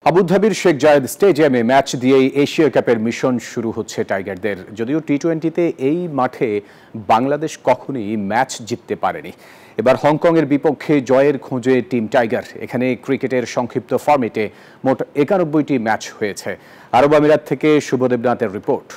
আবুধাবির শেখ জায়েদ স্টেডিয়ামে ম্যাচ দিয়েই এশিয়া কাপের মিশন শুরু হচ্ছে টাইগারদের। যদিও টি-20-তে এই মাঠে বাংলাদেশ কখনোই ম্যাচ জিততে পারেনি। এবার হংকংয়ের বিপক্ষে জয়ের খোঁজে টিম টাইগার। এখানে ক্রিকেটের সংক্ষিপ্ত ফরম্যাটে মোট ৯১টি ম্যাচ হয়েছে। আরব আমিরাত থেকে শুভদেবনাথের রিপোর্ট।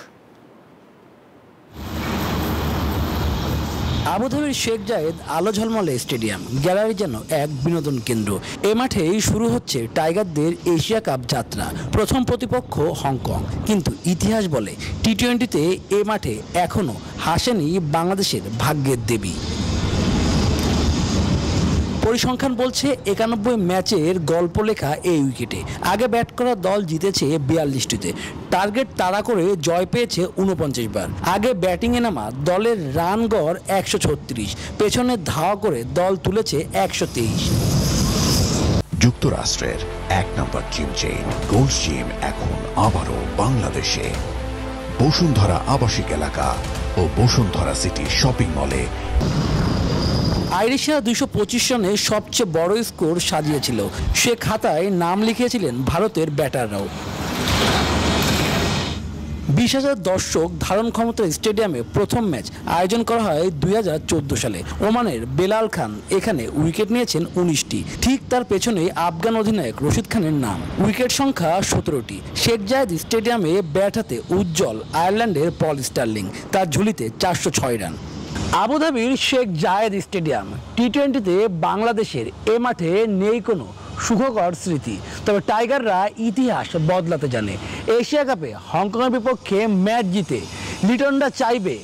আবুধাবির শেখ জায়েদ আলো ঝলমলে স্টেডিয়াম, গ্যালারি যেন এক বিনোদন কেন্দ্র। এ মাঠেই শুরু হচ্ছে টাইগারদের এশিয়া কাপ যাত্রা। প্রথম প্রতিপক্ষ হংকং, কিন্তু ইতিহাস বলে টি-20-তে এ মাঠে এখনো হাসেনি বাংলাদেশের ভাগ্যের দেবী। পরিসংখ্যান বলছে ৯১ ম্যাচের গল্প লেখা এই উইকেটে। আগে ব্যাট করা দল জিতেছে ৪২টিতে, টার্গেট তাড়া করে জয় পেয়েছে ৪৯ বার। আগে ব্যাটিংয়ে নামা দলের রান গড় ১৩৬, পেছনে ধাওয়া করে দল তুলেছে ১২৩। যুক্তরাষ্ট্রের ১ নম্বর জিম চেইন গোল্ড জিম এখন আবারও বাংলাদেশে। বসুন্ধরা আবাসিক এলাকা ও বসুন্ধরা সিটি শপিং মলে আইরিশরা ২২৫ রানে সবচেয়ে বড় স্কোর সাজিয়েছিল। সে খাতায় নাম লিখিয়েছিলেন ভারতের ব্যাটাররাও। ২০,০০০ দর্শক ধারণ ক্ষমতার স্টেডিয়ামে প্রথম ম্যাচ আয়োজন করা হয় ২০১৪ সালে। ওমানের বেলাল খান এখানে উইকেট নিয়েছেন ১৯টি। ঠিক তার পেছনেই আফগান অধিনায়ক রশিদ খানের নাম। উইকেট সংখ্যা ১৭টি। শেখ জায়েদ স্টেডিয়ামে ব্যাট হাতে উজ্জ্বল আয়ারল্যান্ডের পল স্টার্লিং, তার ঝুলিতে ৪০৬ রান। আবুধাবির শেখ জায়েদ স্টেডিয়াম। টি-20-তে বাংলাদেশের এ মাঠে নেই কোনো সুখকর স্মৃতি, তবে টাইগাররা ইতিহাস বদলাতে জানে। এশিয়া কাপে হংকংয়ের বিপক্ষে ম্যাচ জিতে লিটনরা চাইবে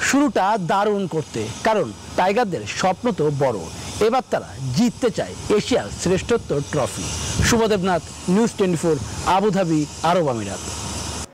শুরুটা দারুণ করতে, কারণ টাইগারদের স্বপ্ন তো বড়। এবার তারা জিততে চায় এশিয়ার শ্রেষ্ঠত্ব ট্রফি। শুভদেবনাথ, নিউজ 24, আবুধাবি, আরব আমিরাত।